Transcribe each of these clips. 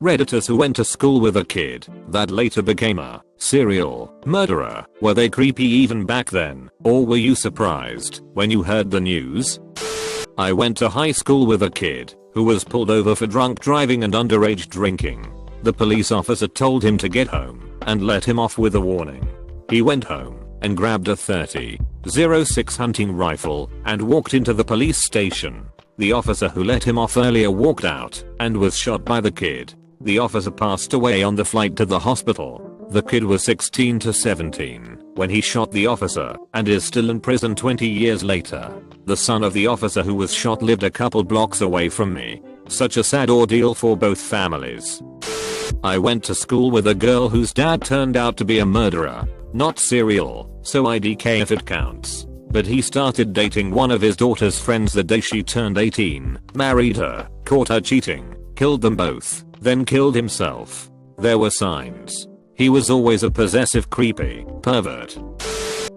Redditors who went to school with a kid that later became a serial murderer. Were they creepy even back then, or were you surprised when you heard the news? I went to high school with a kid who was pulled over for drunk driving and underage drinking. The police officer told him to get home and let him off with a warning. He went home and grabbed a .30-06 hunting rifle and walked into the police station. The officer who let him off earlier walked out and was shot by the kid. The officer passed away on the flight to the hospital. The kid was 16 to 17 when he shot the officer and is still in prison 20 years later. The son of the officer who was shot lived a couple blocks away from me. Such a sad ordeal for both families. I went to school with a girl whose dad turned out to be a murderer. Not serial, so IDK if it counts. But he started dating one of his daughter's friends the day she turned 18, married her, caught her cheating, killed them both, then killed himself. There were signs. He was always a possessive creepy pervert.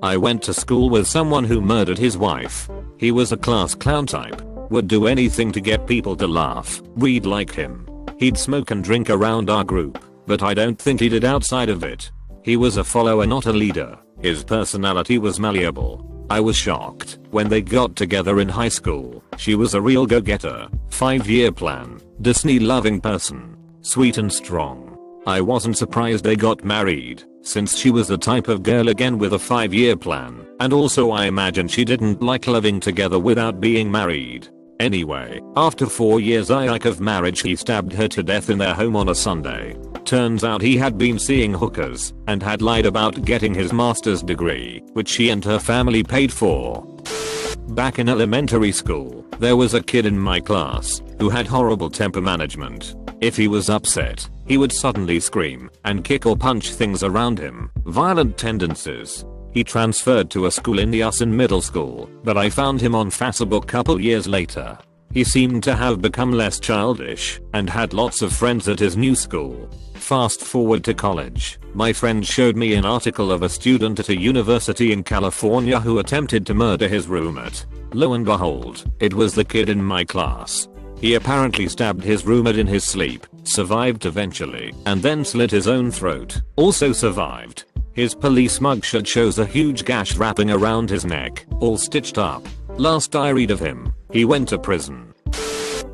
I went to school with someone who murdered his wife. He was a class clown type. Would do anything to get people to laugh. We'd like him. He'd smoke and drink around our group, but I don't think he did outside of it. He was a follower, not a leader. His personality was malleable. I was shocked when they got together in high school. She was a real go-getter, 5-year plan, Disney-loving person, sweet and strong. I wasn't surprised they got married, since she was the type of girl again with a 5-year plan, and also I imagine she didn't like living together without being married. Anyway, after 4 years of marriage he stabbed her to death in their home on a Sunday. Turns out he had been seeing hookers and had lied about getting his master's degree, which she and her family paid for. Back in elementary school, there was a kid in my class who had horrible temper management. If he was upset, he would suddenly scream and kick or punch things around him. Violent tendencies. He transferred to a school in the US in middle school, but I found him on Facebook couple years later. He seemed to have become less childish and had lots of friends at his new school. Fast forward to college, my friend showed me an article of a student at a university in California who attempted to murder his roommate. Lo and behold, it was the kid in my class. He apparently stabbed his roommate in his sleep, survived eventually, and then slit his own throat, also survived. His police mugshot shows a huge gash wrapping around his neck, all stitched up. Last I read of him, he went to prison.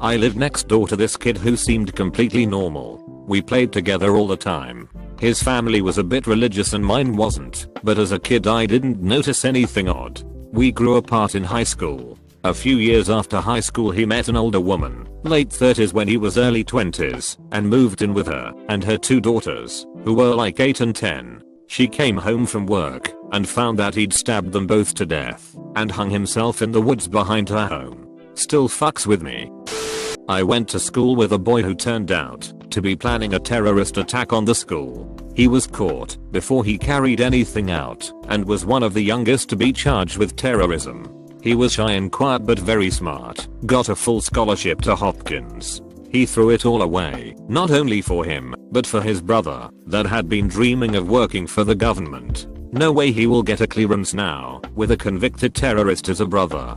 I lived next door to this kid who seemed completely normal. We played together all the time. His family was a bit religious and mine wasn't, but as a kid I didn't notice anything odd. We grew apart in high school. A few years after high school he met an older woman, late 30s when he was early 20s, and moved in with her and her 2 daughters, who were like 8 and 10. She came home from work and found that he'd stabbed them both to death and hung himself in the woods behind her home. Still fucks with me. I went to school with a boy who turned out to be planning a terrorist attack on the school. He was caught before he carried anything out and was one of the youngest to be charged with terrorism. He was shy and quiet but very smart, got a full scholarship to Hopkins. He threw it all away, not only for him, but for his brother, that had been dreaming of working for the government. No way he will get a clearance now, with a convicted terrorist as a brother.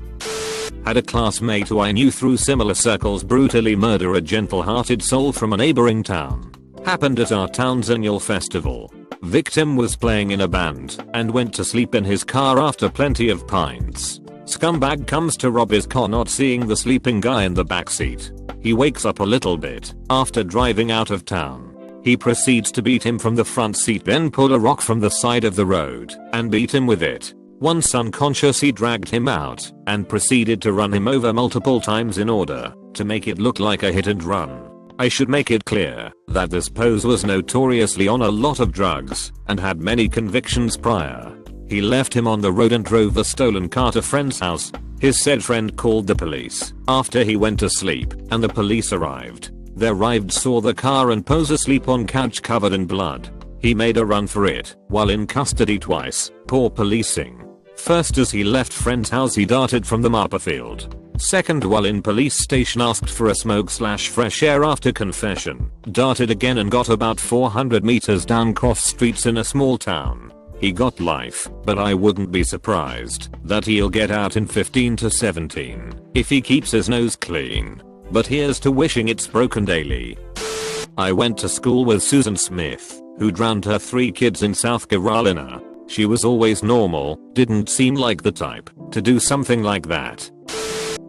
Had a classmate who I knew through similar circles brutally murder a gentle-hearted soul from a neighboring town. Happened at our town's annual festival. Victim was playing in a band, and went to sleep in his car after plenty of pints. Scumbag comes to rob his car not seeing the sleeping guy in the backseat. He wakes up a little bit after driving out of town. He proceeds to beat him from the front seat, then pull a rock from the side of the road and beat him with it. Once unconscious he dragged him out and proceeded to run him over multiple times in order to make it look like a hit and run. I should make it clear that this pose was notoriously on a lot of drugs and had many convictions prior. He left him on the road and drove the stolen car to friend's house. His said friend called the police after he went to sleep, and the police arrived. They arrived, saw the car and Pose asleep on couch covered in blood. He made a run for it while in custody twice. Poor policing. First, as he left friend's house he darted from the marper field. Second, while in police station asked for a smoke/fresh air after confession. Darted again and got about 400 meters down cross streets in a small town. He got life, but I wouldn't be surprised that he'll get out in 15 to 17 if he keeps his nose clean. But here's to wishing it's broken daily. I went to school with Susan Smith, who drowned her 3 kids in South Carolina. She was always normal, didn't seem like the type to do something like that.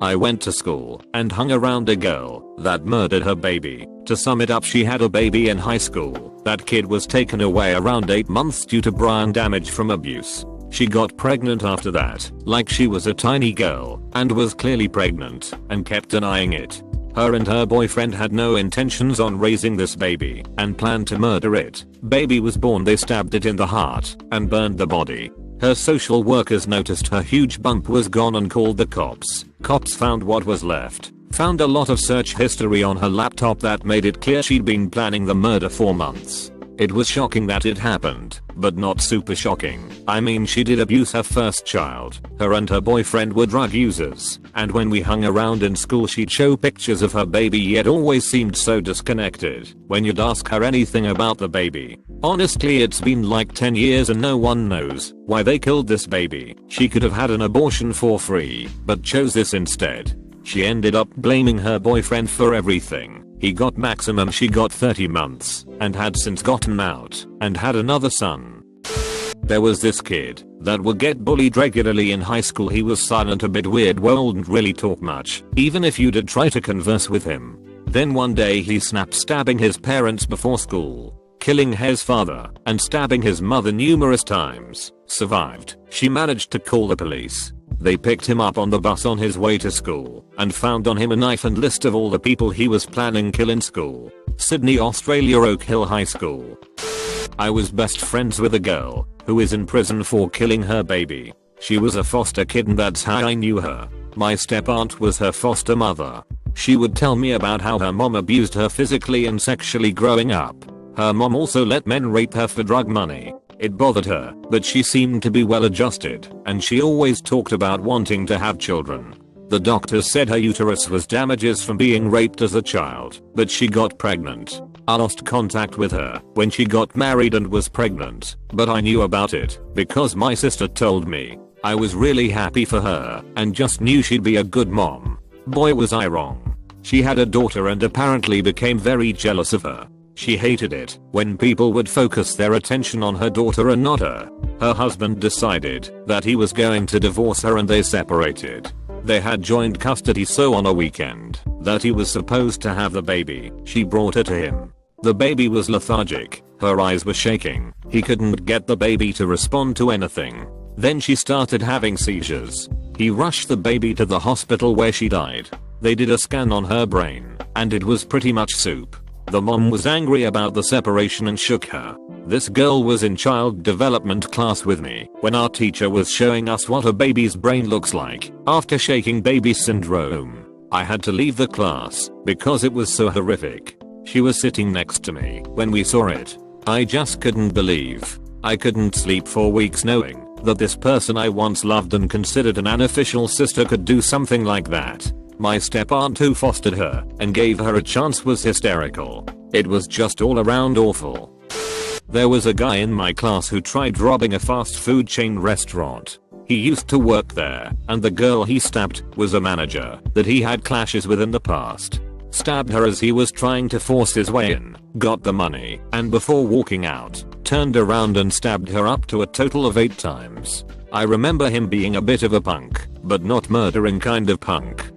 I went to school and hung around a girl that murdered her baby. To sum it up, she had a baby in high school. That kid was taken away around 8 months due to brain damage from abuse. She got pregnant after that, like she was a tiny girl, and was clearly pregnant, and kept denying it. Her and her boyfriend had no intentions on raising this baby, and planned to murder it. Baby was born, they stabbed it in the heart, and burned the body. Her social workers noticed her huge bump was gone and called the cops. Cops found what was left. Found a lot of search history on her laptop that made it clear she'd been planning the murder for months. It was shocking that it happened, but not super shocking. I mean, she did abuse her first child. Her and her boyfriend were drug users, and when we hung around in school she'd show pictures of her baby, yet always seemed so disconnected when you'd ask her anything about the baby. Honestly, it's been like 10 years and no one knows why they killed this baby. She could have had an abortion for free, but chose this instead. She ended up blaming her boyfriend for everything. He got maximum, she got 30 months, and had since gotten out, and had another son. There was this kid that would get bullied regularly in high school. He was silent, a bit weird, wouldn't really talk much, even if you did try to converse with him. Then one day he snapped, stabbing his parents before school, killing his father, and stabbing his mother numerous times. Survived. She managed to call the police. They picked him up on the bus on his way to school, and found on him a knife and list of all the people he was planning kill in school. Sydney, Australia, Oak Hill High School. I was best friends with a girl who is in prison for killing her baby. She was a foster kid, and that's how I knew her. My step-aunt was her foster mother. She would tell me about how her mom abused her physically and sexually growing up. Her mom also let men rape her for drug money. It bothered her, but she seemed to be well adjusted, and she always talked about wanting to have children. The doctors said her uterus was damaged from being raped as a child, but she got pregnant. I lost contact with her when she got married and was pregnant, but I knew about it because my sister told me. I was really happy for her and just knew she'd be a good mom. Boy, was I wrong. She had a daughter and apparently became very jealous of her. She hated it when people would focus their attention on her daughter and not her. Her husband decided that he was going to divorce her and they separated. They had joint custody, so on a weekend that he was supposed to have the baby, she brought her to him. The baby was lethargic, her eyes were shaking, he couldn't get the baby to respond to anything. Then she started having seizures. He rushed the baby to the hospital where she died. They did a scan on her brain, and it was pretty much soup. The mom was angry about the separation and shook her. This girl was in child development class with me when our teacher was showing us what a baby's brain looks like after shaking baby syndrome. I had to leave the class because it was so horrific. She was sitting next to me when we saw it. I just couldn't believe. I couldn't sleep for weeks knowing that this person I once loved and considered an unofficial sister could do something like that. My step-aunt who fostered her and gave her a chance was hysterical. It was just all around awful. There was a guy in my class who tried robbing a fast food chain restaurant. He used to work there, and the girl he stabbed was a manager that he had clashes with in the past. Stabbed her as he was trying to force his way in, got the money, and before walking out, turned around and stabbed her up to a total of 8 times. I remember him being a bit of a punk, but not murdering kind of punk.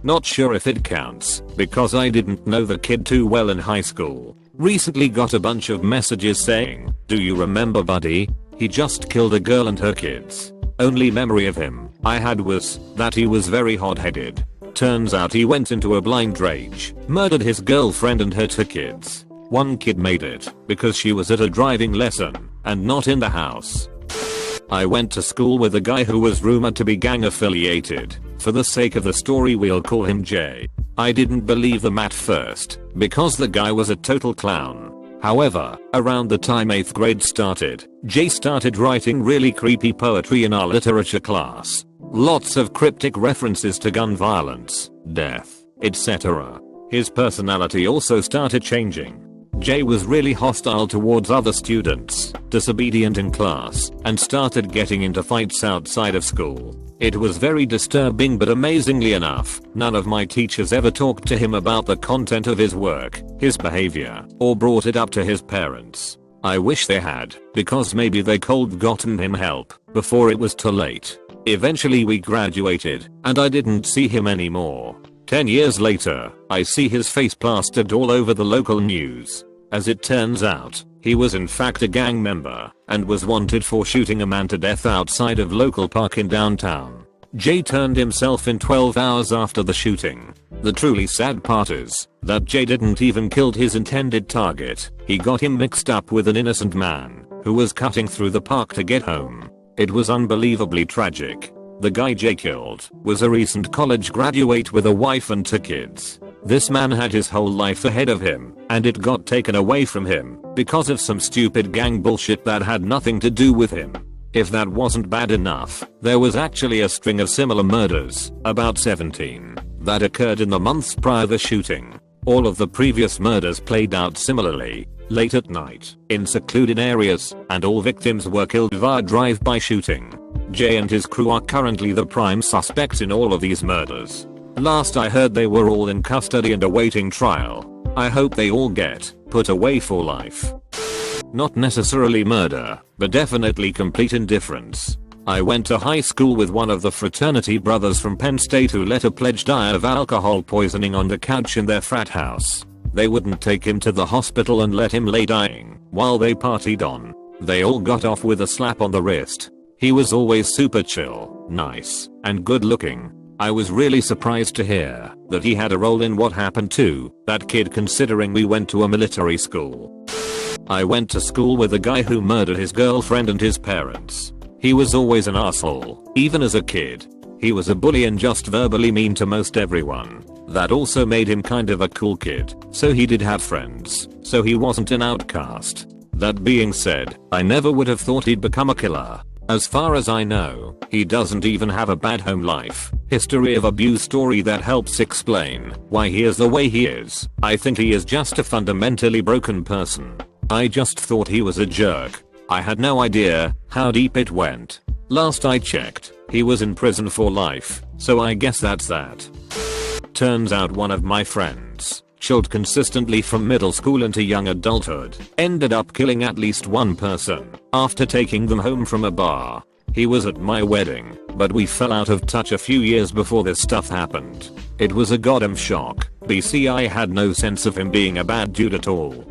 Not sure if it counts, because I didn't know the kid too well in high school. Recently got a bunch of messages saying, "Do you remember buddy? He just killed a girl and her kids." Only memory of him I had was that he was very hot-headed. Turns out he went into a blind rage, murdered his girlfriend and her 2 kids. One kid made it because she was at a driving lesson and not in the house. I went to school with a guy who was rumored to be gang affiliated. For the sake of the story, we'll call him Jay. I didn't believe them at first because the guy was a total clown. However, around the time 8th grade started, Jay started writing really creepy poetry in our literature class. Lots of cryptic references to gun violence, death, etc. His personality also started changing. Jay was really hostile towards other students, disobedient in class, and started getting into fights outside of school. It was very disturbing, but amazingly enough, none of my teachers ever talked to him about the content of his work, his behavior, or brought it up to his parents. I wish they had, because maybe they could have gotten him help before it was too late. Eventually we graduated, and I didn't see him anymore. 10 years later, I see his face plastered all over the local news. As it turns out, he was in fact a gang member, and was wanted for shooting a man to death outside of local park in downtown. Jay turned himself in 12 hours after the shooting. The truly sad part is that Jay didn't even kill his intended target. He got him mixed up with an innocent man who was cutting through the park to get home. It was unbelievably tragic. The guy Jay killed was a recent college graduate with a wife and 2 kids. This man had his whole life ahead of him, and it got taken away from him because of some stupid gang bullshit that had nothing to do with him. If that wasn't bad enough, there was actually a string of similar murders, about 17, that occurred in the months prior to the shooting. All of the previous murders played out similarly, late at night, in secluded areas, and all victims were killed via drive-by shooting. Jay and his crew are currently the prime suspects in all of these murders. Last I heard, they were all in custody and awaiting trial. I hope they all get put away for life. Not necessarily murder, but definitely complete indifference. I went to high school with one of the fraternity brothers from Penn State who let a pledge die of alcohol poisoning on the couch in their frat house. They wouldn't take him to the hospital and let him lay dying while they partied on. They all got off with a slap on the wrist. He was always super chill, nice, and good looking. I was really surprised to hear that he had a role in what happened to that kid, considering we went to a military school. I went to school with a guy who murdered his girlfriend and his parents. He was always an asshole, even as a kid. He was a bully and just verbally mean to most everyone. That also made him kind of a cool kid, so he did have friends, so he wasn't an outcast. That being said, I never would have thought he'd become a killer. As far as I know, he doesn't even have a bad home life history of abuse story that helps explain why he is the way he is. I think he is just a fundamentally broken person. I just thought he was a jerk. I had no idea how deep it went. Last I checked, he was in prison for life, so I guess that's that. Turns out one of my friends, chilled consistently from middle school into young adulthood, ended up killing at least one person after taking them home from a bar. He was at my wedding, but we fell out of touch a few years before this stuff happened. It was a goddamn shock. BC, I had no sense of him being a bad dude at all.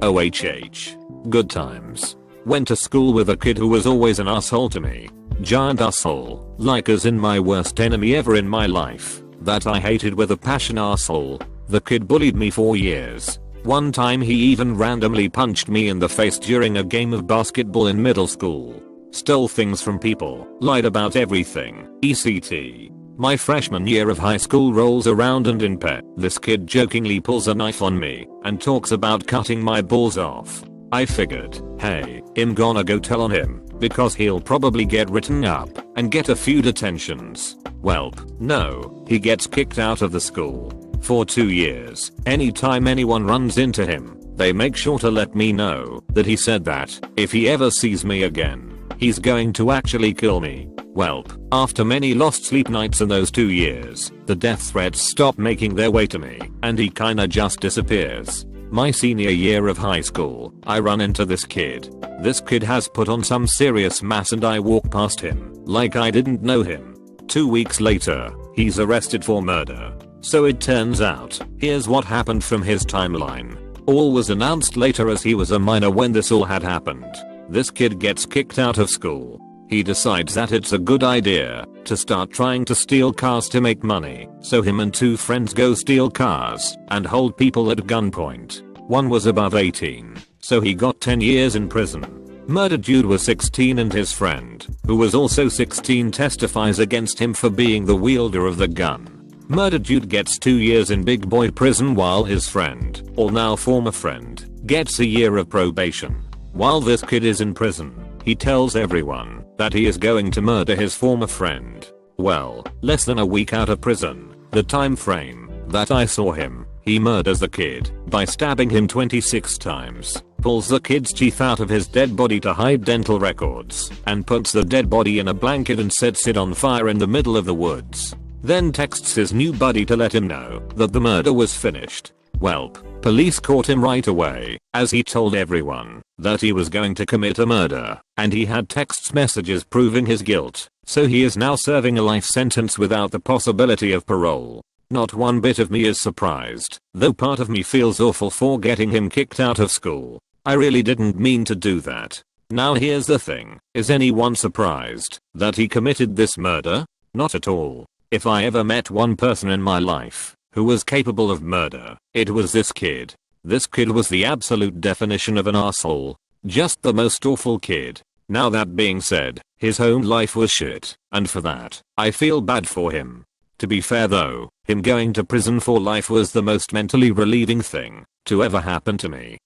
OHH. Good times. Went to school with a kid who was always an asshole to me. Giant asshole, like as in my worst enemy ever in my life, that I hated with a passion. Asshole. The kid bullied me for years. One time he even randomly punched me in the face during a game of basketball in middle school. Stole things from people, lied about everything, etc. My freshman year of high school rolls around, and in pet, this kid jokingly pulls a knife on me and talks about cutting my balls off. I figured, hey, I'm gonna go tell on him, because he'll probably get written up and get a few detentions. Welp, no, he gets kicked out of the school. For 2 years, anytime anyone runs into him, they make sure to let me know that he said that if he ever sees me again, he's going to actually kill me. Welp, after many lost sleep nights in those 2 years, the death threats stop making their way to me, and he kinda just disappears. My senior year of high school, I run into this kid. This kid has put on some serious mass and I walk past him like I didn't know him. 2 weeks later, he's arrested for murder. So it turns out, here's what happened from his timeline. All was announced later as he was a minor when this all had happened. This kid gets kicked out of school. He decides that it's a good idea to start trying to steal cars to make money, so him and 2 friends go steal cars and hold people at gunpoint. One was above 18, so he got 10 years in prison. Murdered dude was 16 and his friend, who was also 16, testifies against him for being the wielder of the gun. Murdered dude gets 2 years in big boy prison while his friend, or now former friend, gets a year of probation. While this kid is in prison, he tells everyone that he is going to murder his former friend. Well, less than a week out of prison, the time frame that I saw him, he murders the kid by stabbing him 26 times. pulls the kid's teeth out of his dead body to hide dental records, and puts the dead body in a blanket and sets it on fire in the middle of the woods. Then texts his new buddy to let him know that the murder was finished. Welp, police caught him right away, as he told everyone that he was going to commit a murder, and he had text messages proving his guilt, so he is now serving a life sentence without the possibility of parole. Not one bit of me is surprised, though part of me feels awful for getting him kicked out of school. I really didn't mean to do that. Now here's the thing, is anyone surprised that he committed this murder? Not at all. If I ever met one person in my life who was capable of murder, it was this kid. This kid was the absolute definition of an asshole. Just the most awful kid. Now that being said, his home life was shit, and for that, I feel bad for him. To be fair though, him going to prison for life was the most mentally relieving thing to ever happen to me.